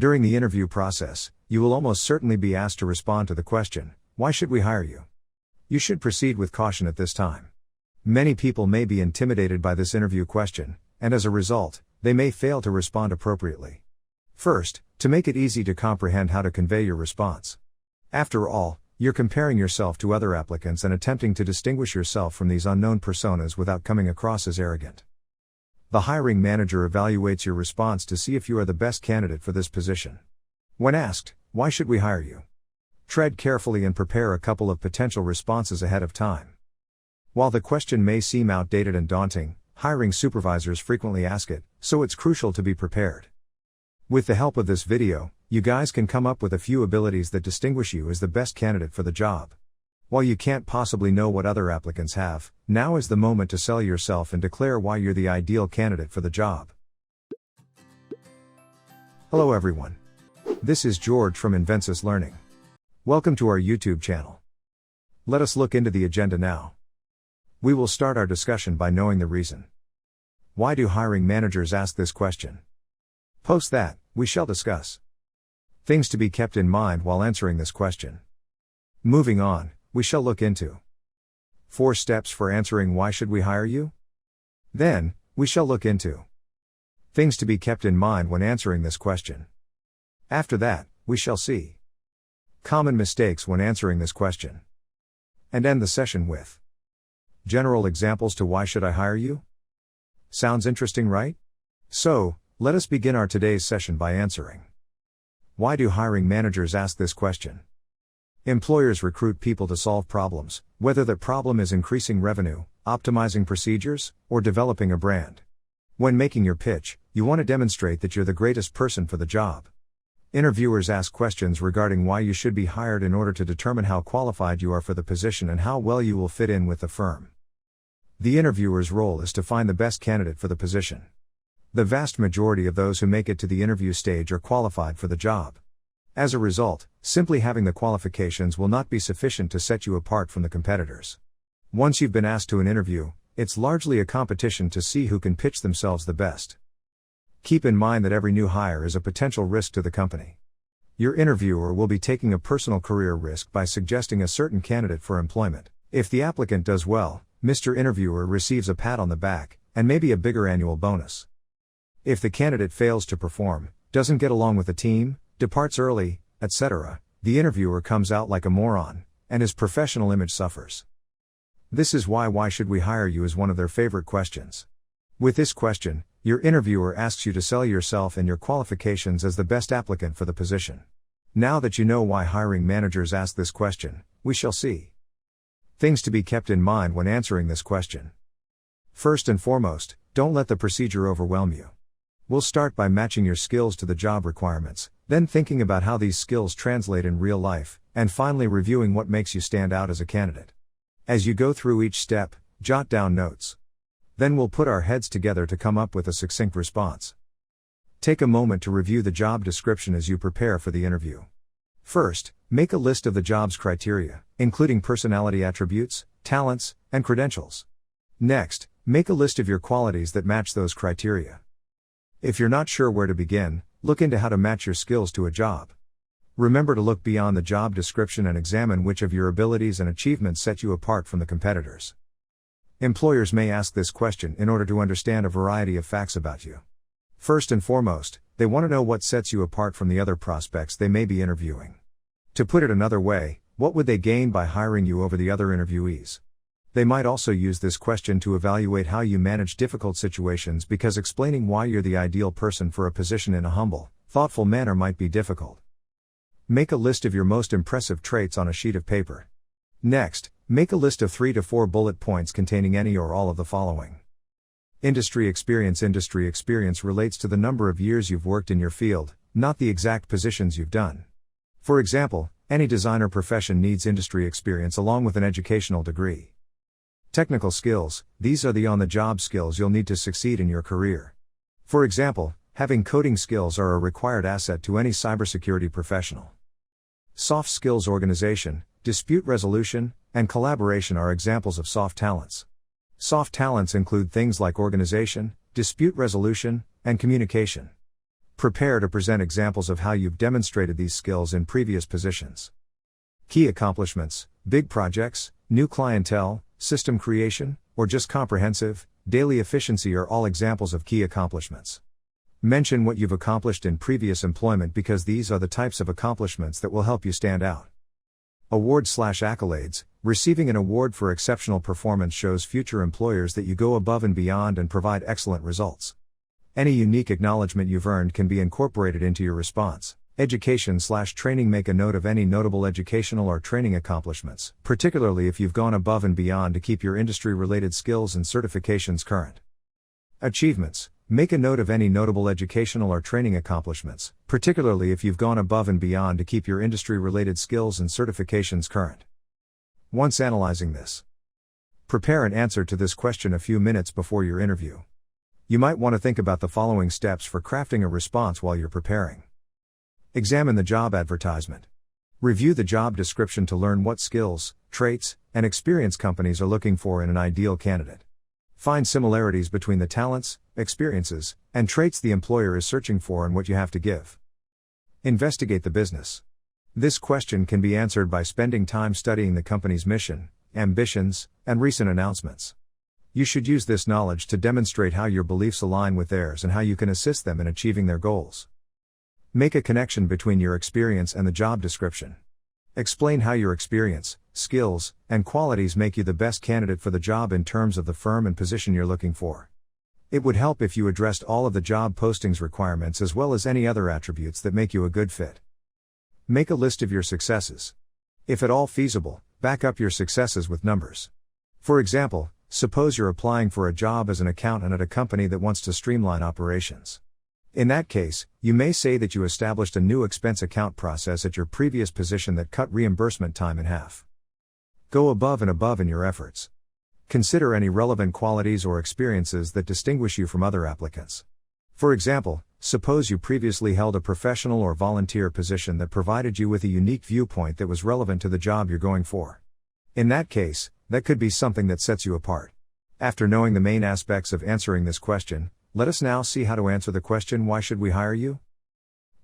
During the interview process, you will almost certainly be asked to respond to the question, "Why should we hire you?" You should proceed with caution at this time. Many people may be intimidated by this interview question, and as a result, they may fail to respond appropriately. First, to make it easy to comprehend how to convey your response. After all, you're comparing yourself to other applicants and attempting to distinguish yourself from these unknown personas without coming across as arrogant. The hiring manager evaluates your response to see if you are the best candidate for this position. When asked, "Why should we hire you?" tread carefully and prepare a couple of potential responses ahead of time. While the question may seem outdated and daunting, hiring supervisors frequently ask it, so it's crucial to be prepared. With the help of this video, you guys can come up with a few abilities that distinguish you as the best candidate for the job. While you can't possibly know what other applicants have, now is the moment to sell yourself and declare why you're the ideal candidate for the job. Hello everyone. This is George from Invensis Learning. Welcome to our YouTube channel. Let us look into the agenda now. We will start our discussion by knowing the reason. Why do hiring managers ask this question? Post that, we shall discuss. Things to be kept in mind while answering this question. Moving on, we shall look into 4 steps for answering why should we hire you? Then, we shall look into things to be kept in mind when answering this question. After that, we shall see common mistakes when answering this question. And end the session with general examples to why should I hire you? Sounds interesting, right? So, let us begin our today's session by answering. Why do hiring managers ask this question? Employers recruit people to solve problems, whether that problem is increasing revenue, optimizing procedures, or developing a brand. When making your pitch, you want to demonstrate that you're the greatest person for the job. Interviewers ask questions regarding why you should be hired in order to determine how qualified you are for the position and how well you will fit in with the firm. The interviewer's role is to find the best candidate for the position. The vast majority of those who make it to the interview stage are qualified for the job. As a result, simply having the qualifications will not be sufficient to set you apart from the competitors. Once you've been asked to an interview, it's largely a competition to see who can pitch themselves the best. Keep in mind that every new hire is a potential risk to the company. Your interviewer will be taking a personal career risk by suggesting a certain candidate for employment. If the applicant does well, Mr. Interviewer receives a pat on the back, and maybe a bigger annual bonus. If the candidate fails to perform, doesn't get along with the team, departs early, etc., the interviewer comes out like a moron, and his professional image suffers. This is why should we hire you is one of their favorite questions. With this question, your interviewer asks you to sell yourself and your qualifications as the best applicant for the position. Now that you know why hiring managers ask this question, we shall see things to be kept in mind when answering this question. First and foremost, don't let the procedure overwhelm you. We'll start by matching your skills to the job requirements, then thinking about how these skills translate in real life, and finally reviewing what makes you stand out as a candidate. As you go through each step, jot down notes. Then we'll put our heads together to come up with a succinct response. Take a moment to review the job description as you prepare for the interview. First, make a list of the job's criteria, including personality attributes, talents, and credentials. Next, make a list of your qualities that match those criteria. If you're not sure where to begin, look into how to match your skills to a job. Remember to look beyond the job description and examine which of your abilities and achievements set you apart from the competitors. Employers may ask this question in order to understand a variety of facts about you. First and foremost, they want to know what sets you apart from the other prospects they may be interviewing. To put it another way, what would they gain by hiring you over the other interviewees? They might also use this question to evaluate how you manage difficult situations, because explaining why you're the ideal person for a position in a humble, thoughtful manner might be difficult. Make a list of your most impressive traits on a sheet of paper. Next, make a list of 3 to 4 bullet points containing any or all of the following. Industry experience. Industry experience relates to the number of years you've worked in your field, not the exact positions you've done. For example, any designer profession needs industry experience along with an educational degree. Technical skills. These are the on-the-job skills you'll need to succeed in your career. For example, having coding skills are a required asset to any cybersecurity professional. Soft skills. Organization, dispute resolution, and collaboration are examples of soft talents. Soft talents include things like organization, dispute resolution, and communication. Prepare to present examples of how you've demonstrated these skills in previous positions. Key accomplishments, big projects, new clientele, system creation, or just comprehensive, daily efficiency are all examples of key accomplishments. Mention what you've accomplished in previous employment because these are the types of accomplishments that will help you stand out. Awards/accolades. Receiving an award for exceptional performance shows future employers that you go above and beyond and provide excellent results. Any unique acknowledgement you've earned can be incorporated into your response. Education/training. Make a note of any notable educational or training accomplishments, particularly if you've gone above and beyond to keep your industry-related skills and certifications current. Achievements. Make a note of any notable educational or training accomplishments, particularly if you've gone above and beyond to keep your industry-related skills and certifications current. Once analyzing this, prepare an answer to this question a few minutes before your interview. You might want to think about the following steps for crafting a response while you're preparing. Examine the job advertisement. Review the job description to learn what skills, traits, and experience companies are looking for in an ideal candidate. Find similarities between the talents, experiences, and traits the employer is searching for and what you have to give. Investigate the business. This question can be answered by spending time studying the company's mission, ambitions, and recent announcements. You should use this knowledge to demonstrate how your beliefs align with theirs and how you can assist them in achieving their goals. Make a connection between your experience and the job description. Explain how your experience, skills, and qualities make you the best candidate for the job in terms of the firm and position you're looking for. It would help if you addressed all of the job posting's requirements as well as any other attributes that make you a good fit. Make a list of your successes. If at all feasible, back up your successes with numbers. For example, suppose you're applying for a job as an accountant at a company that wants to streamline operations. In that case, you may say that you established a new expense account process at your previous position that cut reimbursement time in half. Go above and above in your efforts. Consider any relevant qualities or experiences that distinguish you from other applicants. For example, suppose you previously held a professional or volunteer position that provided you with a unique viewpoint that was relevant to the job you're going for. In that case, that could be something that sets you apart. After knowing the main aspects of answering this question, let us now see how to answer the question, why should we hire you?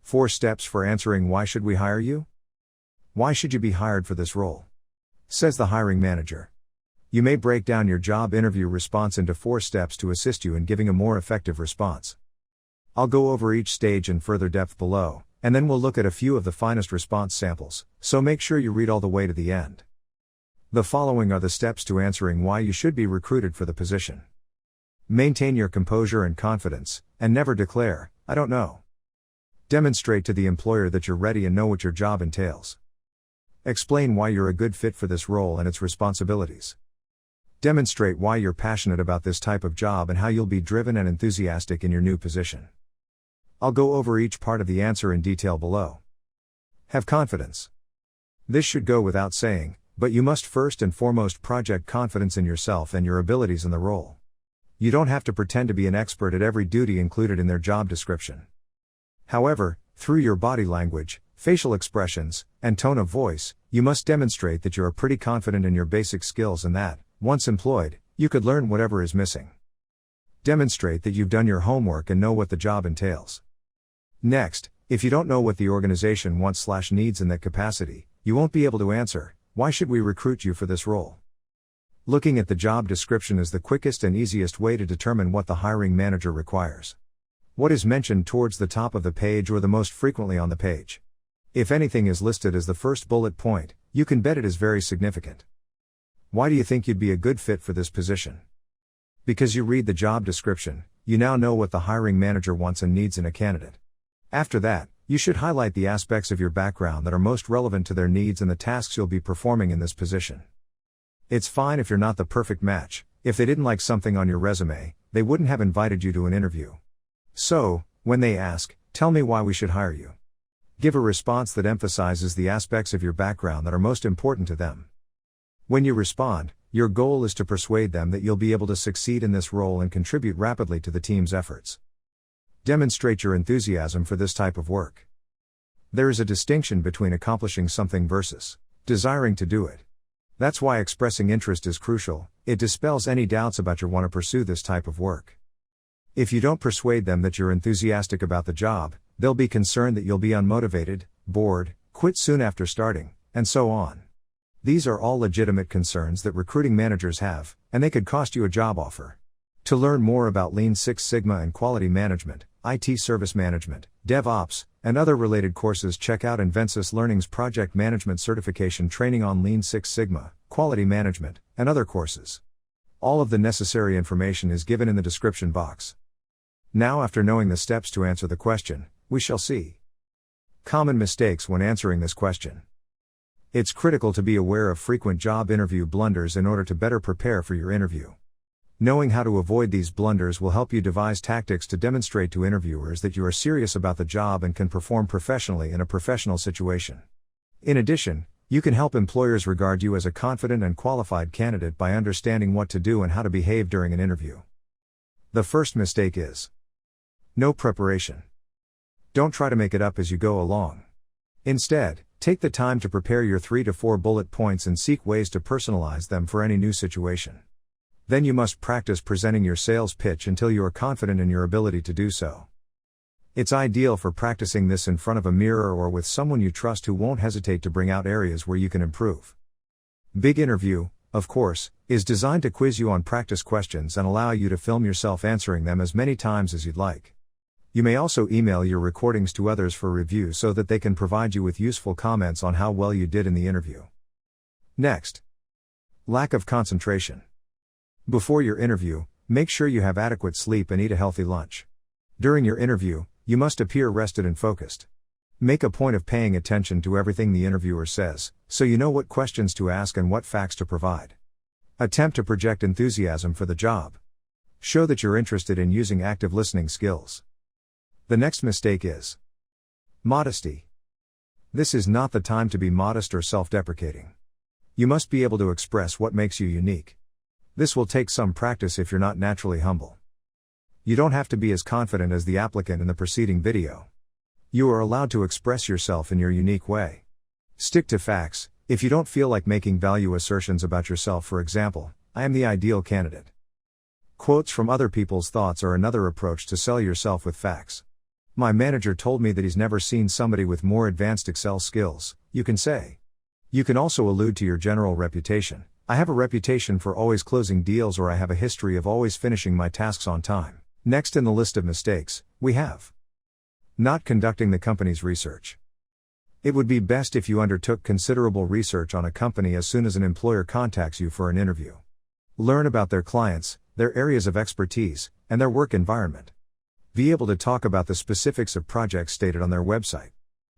4 steps for answering why should we hire you? Why should you be hired for this role? Says the hiring manager. You may break down your job interview response into 4 steps to assist you in giving a more effective response. I'll go over each stage in further depth below, and then we'll look at a few of the finest response samples, so make sure you read all the way to the end. The following are the steps to answering why you should be recruited for the position. Maintain your composure and confidence, and never declare, "I don't know." Demonstrate to the employer that you're ready and know what your job entails. Explain why you're a good fit for this role and its responsibilities. Demonstrate why you're passionate about this type of job and how you'll be driven and enthusiastic in your new position. I'll go over each part of the answer in detail below. Have confidence. This should go without saying, but you must first and foremost project confidence in yourself and your abilities in the role. You don't have to pretend to be an expert at every duty included in their job description. However, through your body language, facial expressions, and tone of voice, you must demonstrate that you are pretty confident in your basic skills and that, once employed, you could learn whatever is missing. Demonstrate that you've done your homework and know what the job entails. Next, if you don't know what the organization wants/needs in that capacity, you won't be able to answer, why should we recruit you for this role? Looking at the job description is the quickest and easiest way to determine what the hiring manager requires. What is mentioned towards the top of the page or the most frequently on the page? If anything is listed as the first bullet point, you can bet it is very significant. Why do you think you'd be a good fit for this position? Because you read the job description, you now know what the hiring manager wants and needs in a candidate. After that, you should highlight the aspects of your background that are most relevant to their needs and the tasks you'll be performing in this position. It's fine if you're not the perfect match. If they didn't like something on your resume, they wouldn't have invited you to an interview. So, when they ask, "Tell me why we should hire you," give a response that emphasizes the aspects of your background that are most important to them. When you respond, your goal is to persuade them that you'll be able to succeed in this role and contribute rapidly to the team's efforts. Demonstrate your enthusiasm for this type of work. There is a distinction between accomplishing something versus desiring to do it. That's why expressing interest is crucial. It dispels any doubts about your want to pursue this type of work. If you don't persuade them that you're enthusiastic about the job, They'll be concerned that you'll be unmotivated, bored, quit soon after starting, and so on. These are all legitimate concerns that recruiting managers have, and they could cost you a job offer. To learn more about Lean Six Sigma and quality management, IT service management, DevOps, and other related courses, check out Invensis Learning's project management certification training on Lean Six Sigma, quality management, and other courses. All of the necessary information is given in the description box. Now, after knowing the steps to answer the question, we shall see common mistakes when answering this question. It's critical to be aware of frequent job interview blunders in order to better prepare for your interview. Knowing how to avoid these blunders will help you devise tactics to demonstrate to interviewers that you are serious about the job and can perform professionally in a professional situation. In addition, you can help employers regard you as a confident and qualified candidate by understanding what to do and how to behave during an interview. The first mistake is no preparation. Don't try to make it up as you go along. Instead, take the time to prepare your 3 to 4 bullet points and seek ways to personalize them for any new situation. Then you must practice presenting your sales pitch until you are confident in your ability to do so. It's ideal for practicing this in front of a mirror or with someone you trust who won't hesitate to bring out areas where you can improve. Big Interview, of course, is designed to quiz you on practice questions and allow you to film yourself answering them as many times as you'd like. You may also email your recordings to others for review so that they can provide you with useful comments on how well you did in the interview. Next, lack of concentration. Before your interview, make sure you have adequate sleep and eat a healthy lunch. During your interview, you must appear rested and focused. Make a point of paying attention to everything the interviewer says, so you know what questions to ask and what facts to provide. Attempt to project enthusiasm for the job. Show that you're interested in using active listening skills. The next mistake is modesty. This is not the time to be modest or self-deprecating. You must be able to express what makes you unique. This will take some practice if you're not naturally humble. You don't have to be as confident as the applicant in the preceding video. You are allowed to express yourself in your unique way. Stick to facts. If you don't feel like making value assertions about yourself, for example, I am the ideal candidate. Quotes from other people's thoughts are another approach to sell yourself with facts. My manager told me that he's never seen somebody with more advanced Excel skills, you can say. You can also allude to your general reputation. I have a reputation for always closing deals, or I have a history of always finishing my tasks on time. Next in the list of mistakes, we have not conducting the company's research. It would be best if you undertook considerable research on a company as soon as an employer contacts you for an interview. Learn about their clients, their areas of expertise, and their work environment. Be able to talk about the specifics of projects stated on their website.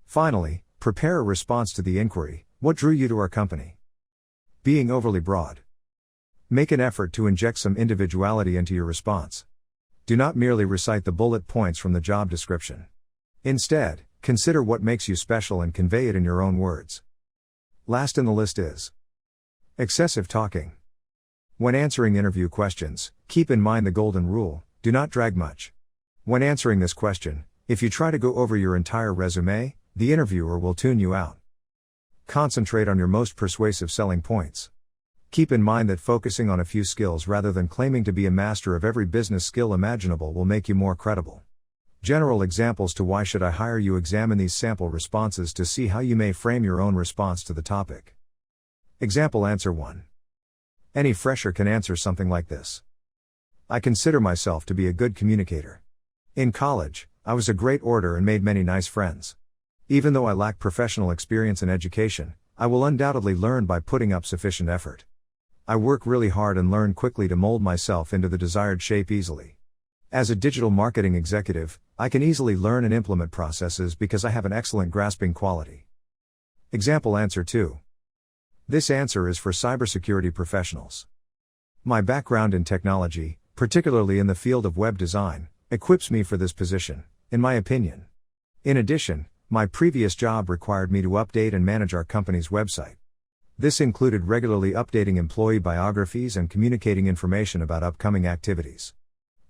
Finally, prepare a response to the inquiry, what drew you to our company? Being overly broad. Make an effort to inject some individuality into your response. Do not merely recite the bullet points from the job description. Instead, consider what makes you special and convey it in your own words. Last in the list is excessive talking. When answering interview questions, keep in mind the golden rule, do not drag much. When answering this question, if you try to go over your entire resume, the interviewer will tune you out. Concentrate on your most persuasive selling points. Keep in mind that focusing on a few skills rather than claiming to be a master of every business skill imaginable will make you more credible. General examples to why should I hire you. Examine these sample responses to see how you may frame your own response to the topic. Example answer 1. Any fresher can answer something like this. I consider myself to be a good communicator. In college, I was a great orator and made many nice friends. Even though I lack professional experience in education, I will undoubtedly learn by putting up sufficient effort. I work really hard and learn quickly to mold myself into the desired shape easily. As a digital marketing executive, I can easily learn and implement processes because I have an excellent grasping quality. Example answer 2. This answer is for cybersecurity professionals. My background in technology, particularly in the field of web design, equips me for this position, in my opinion. In addition, my previous job required me to update and manage our company's website. This included regularly updating employee biographies and communicating information about upcoming activities.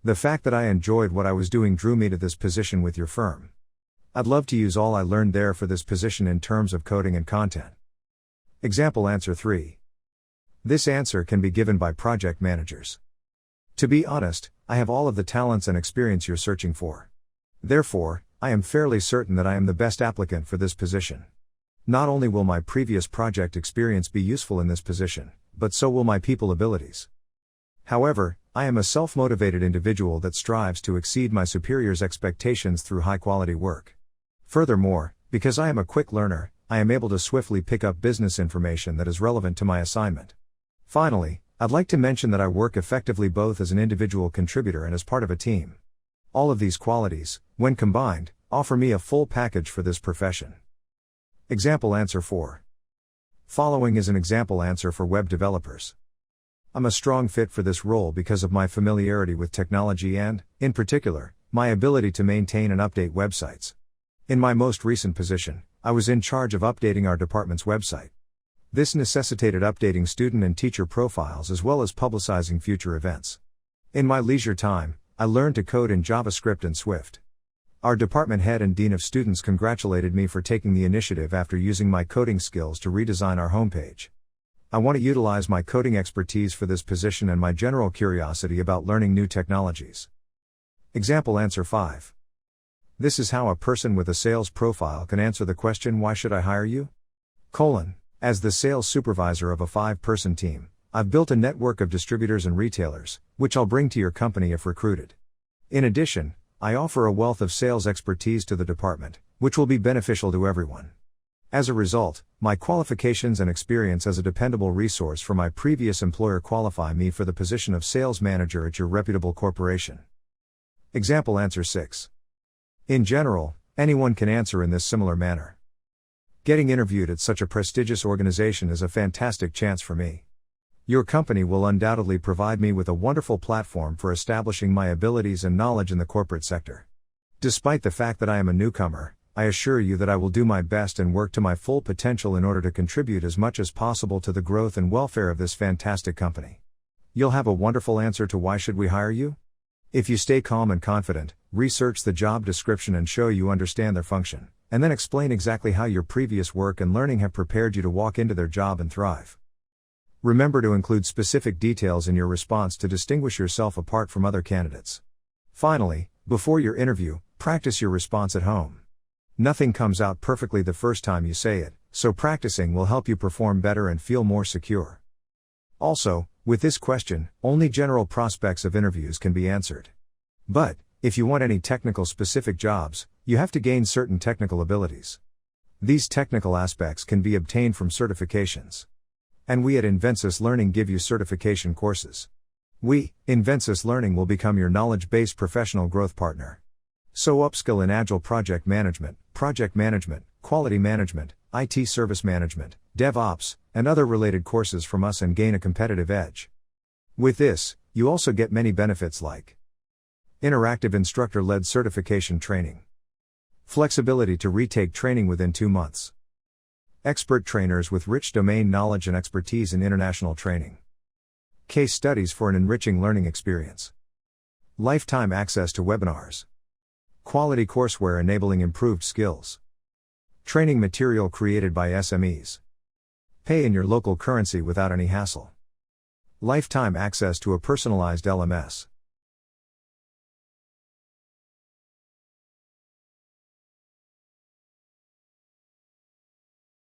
The fact that I enjoyed what I was doing drew me to this position with your firm. I'd love to use all I learned there for this position in terms of coding and content. Example answer 3. This answer can be given by project managers. To be honest, I have all of the talents and experience you're searching for. Therefore, I am fairly certain that I am the best applicant for this position. Not only will my previous project experience be useful in this position, but so will my people abilities. However, I am a self-motivated individual that strives to exceed my superiors' expectations through high-quality work. Furthermore, because I am a quick learner, I am able to swiftly pick up business information that is relevant to my assignment. Finally, I'd like to mention that I work effectively both as an individual contributor and as part of a team. All of these qualities, when combined, offer me a full package for this profession. Example answer 4. Following is an example answer for web developers. I'm a strong fit for this role because of my familiarity with technology and, in particular, my ability to maintain and update websites. In my most recent position, I was in charge of updating our department's website. This necessitated updating student and teacher profiles as well as publicizing future events. In my leisure time, I learned to code in JavaScript and Swift. Our department head and dean of students congratulated me for taking the initiative after using my coding skills to redesign our homepage. I want to utilize my coding expertise for this position and my general curiosity about learning new technologies. Example answer 5. This is how a person with a sales profile can answer the question, why should I hire you? As the sales supervisor of a 5-person team, I've built a network of distributors and retailers, which I'll bring to your company if recruited. In addition, I offer a wealth of sales expertise to the department, which will be beneficial to everyone. As a result, my qualifications and experience as a dependable resource for my previous employer qualify me for the position of sales manager at your reputable corporation. Example answer 6. In general, anyone can answer in this similar manner. Getting interviewed at such a prestigious organization is a fantastic chance for me. Your company will undoubtedly provide me with a wonderful platform for establishing my abilities and knowledge in the corporate sector. Despite the fact that I am a newcomer, I assure you that I will do my best and work to my full potential in order to contribute as much as possible to the growth and welfare of this fantastic company. You'll have a wonderful answer to why should we hire you? If you stay calm and confident, research the job description and show you understand their function, and then explain exactly how your previous work and learning have prepared you to walk into their job and thrive. Remember to include specific details in your response to distinguish yourself apart from other candidates. Finally, before your interview, practice your response at home. Nothing comes out perfectly the first time you say it, so practicing will help you perform better and feel more secure. Also, with this question, only general prospects of interviews can be answered. But, if you want any technical specific jobs, you have to gain certain technical abilities. These technical aspects can be obtained from certifications. And we at Invensis Learning give you certification courses. We, Invensis Learning, will become your knowledge-based professional growth partner. So upskill in Agile project management, quality management, IT service management, DevOps, and other related courses from us and gain a competitive edge. With this, you also get many benefits like interactive instructor-led certification training, flexibility to retake training within 2 months, expert trainers with rich domain knowledge and expertise in international training, case studies for an enriching learning experience, lifetime access to webinars, quality courseware enabling improved skills, training material created by SMEs, pay in your local currency without any hassle, lifetime access to a personalized LMS.